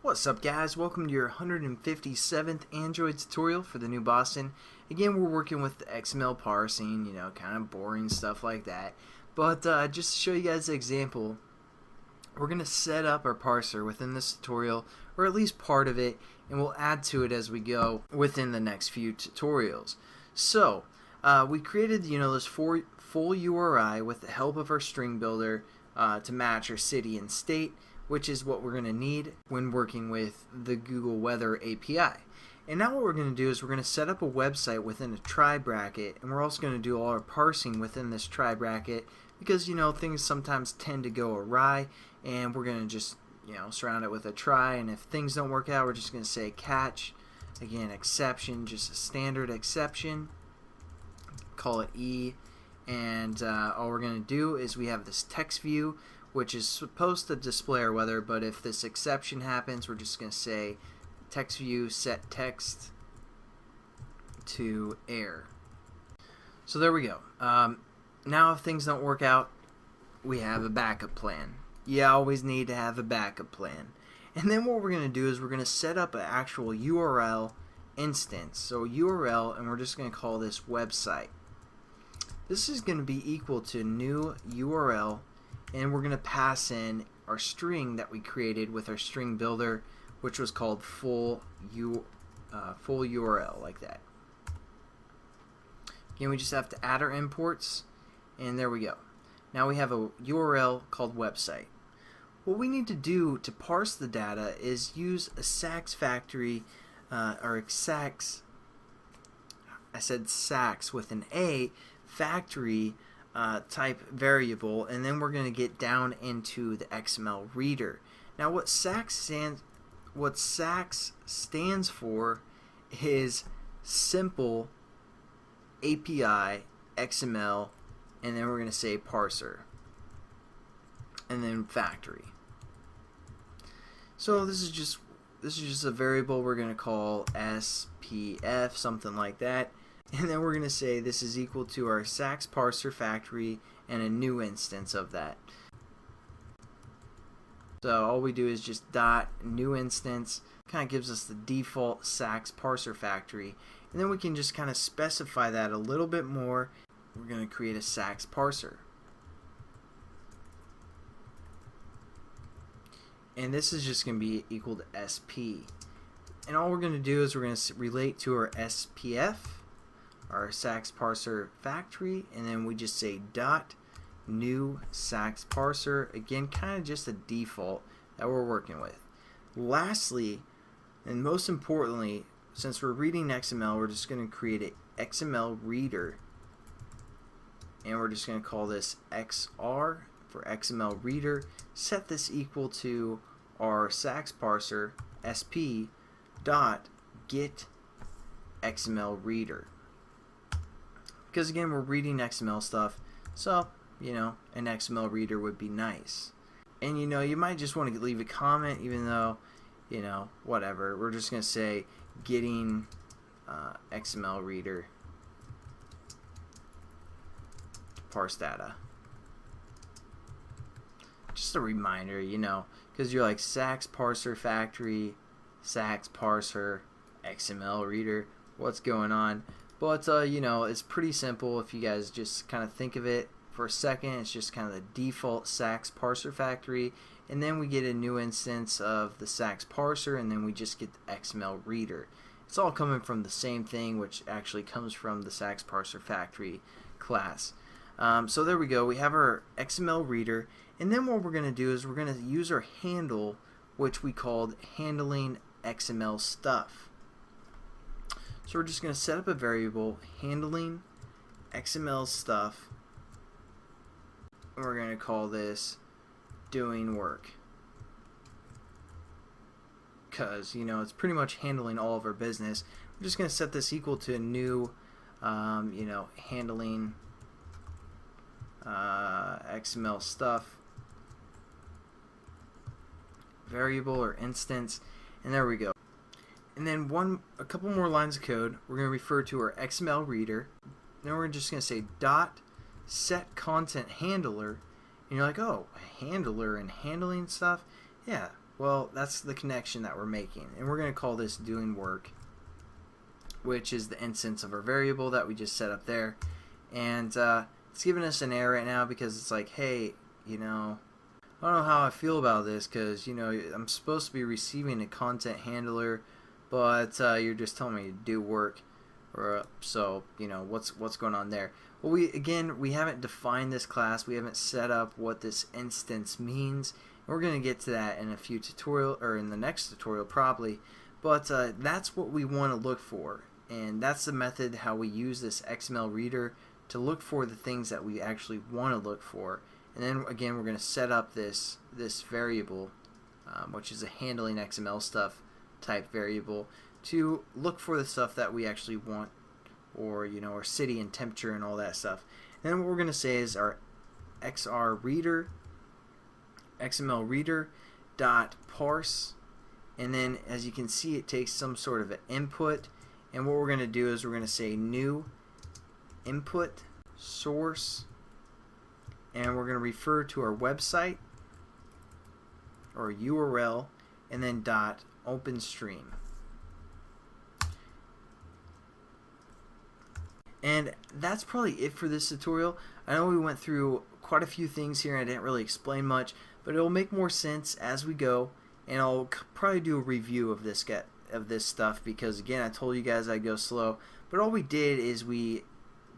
What's up, guys? Welcome to your 157th Android tutorial for the new Boston. Again, we're working with the XML parsing, kind of boring stuff like that. But just to show you guys the example, we're going to set up our parser within this tutorial, or at least part of it, and we'll add to it as we go within the next few tutorials. So, we created, this full URI with the help of our string builder to match our city and state, which is what we're going to need when working with the Google Weather API. And now what we're going to do is we're going to set up a website within a try bracket, and we're also going to do all our parsing within this try bracket because things sometimes tend to go awry, and we're going to just surround it with a try, and if things don't work out, we're just going to say catch, again, exception, just a standard exception, call it E, and all we're going to do is we have this text view which is supposed to display our weather, but if this exception happens, we're just going to say text view set text to error. So there we go. Now if things don't work out, we have a backup plan. You always need to have a backup plan. And then what we're going to do is we're going to set up an actual URL instance. So URL, and we're just going to call this website. This is going to be equal to new URL, and we're going to pass in our string that we created with our string builder, which was called full URL, like that. Again, we just have to add our imports, and there we go. Now we have a URL called website. What we need to do to parse the data is use a Satisfactory or Sax. I said Sax with an A, factory type variable, and then we're going to get down into the XML reader. Now what Sax stands for is simple API XML, and then we're going to say parser, and then factory. So this is just a variable we're going to call SPF, something like that. And then we're going to say this is equal to our Sax parser factory and a new instance of that. So all we do is just dot new instance, kind of gives us the default Sax parser factory, and then we can just kind of specify that a little bit more. We're going to create a Sax parser, and this is just going to be equal to SP, and all we're going to do is we're going to relate to our SPF, our Sax parser factory, and then we just say dot new Sax parser, again kind of just a default that we're working with. Lastly, and most importantly, since we're reading XML, we're just going to create an XML reader, and we're just going to call this XR for XML reader. Set this equal to our Sax parser SP dot get XML reader, because again we're reading XML stuff, so an XML reader would be nice. And you might just want to leave a comment, even though whatever, we're just going to say getting XML reader to parse data. Just a reminder, because you're like Sax parser factory, Sax parser, XML reader, what's going on? But it's pretty simple if you guys just kind of think of it for a second. It's just kind of the default Sax parser factory, and then we get a new instance of the Sax parser, and then we just get the XML reader. It's all coming from the same thing, which actually comes from the Sax parser factory class. So there we go. We have our XML reader, and then what we're going to do is we're going to use our handle, which we called handling XML stuff. So we're just going to set up a variable handling XML stuff, and we're going to call this doing work, because it's pretty much handling all of our business. We're just going to set this equal to a new handling XML stuff variable or instance, and there we go. And then a couple more lines of code. We're going to refer to our XML reader. Then we're just going to say dot set content handler. And you're like, oh, handler and handling stuff? Yeah, Well, that's the connection that we're making, and we're going to call this doing work, which is the instance of our variable that we just set up there. And it's giving us an error right now because it's like, hey, you know, I don't know how I feel about this, because, you know, I'm supposed to be receiving a content handler, but you're just telling me to do work. Or so, you know, what's going on there? Well, we haven't defined this class. We haven't set up what this instance means. We're going to get to that in a few tutorial, or in the next tutorial probably. But that's what we want to look for, and that's the method how we use this XML reader to look for the things that we actually want to look for. And then again, we're going to set up this variable, which is a handling XML stuff type variable, to look for the stuff that we actually want, or, you know, our city and temperature and all that stuff. And then what we're going to say is our XR reader, XML reader dot parse, and then as you can see, it takes some sort of an input, and what we're going to do is we're going to say new input source, and we're going to refer to our website or URL, and then dot OpenStream. And that's probably it for this tutorial. I know we went through quite a few things here and I didn't really explain much, but it'll make more sense as we go, and I'll probably do a review of this stuff, because again, I told you guys I'd go slow, but all we did is we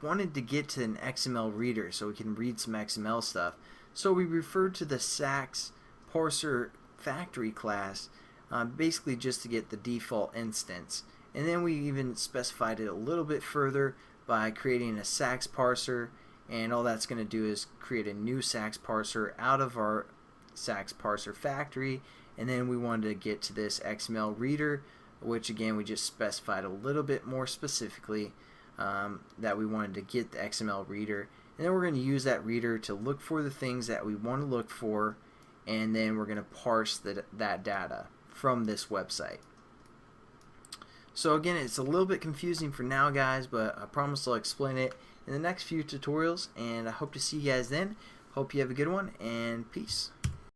wanted to get to an XML reader so we can read some XML stuff. So we referred to the Sax parser factory class, basically just to get the default instance, and then we even specified it a little bit further by creating a Sax parser, and all that's going to do is create a new Sax parser out of our Sax parser factory. And then we wanted to get to this XML reader, which again we just specified a little bit more specifically, that we wanted to get the XML reader, and then we're going to use that reader to look for the things that we want to look for, and then we're going to parse that data from this website. So again, it's a little bit confusing for now, guys, but I promise I'll explain it in the next few tutorials, and I hope to see you guys then. Hope you have a good one, and peace.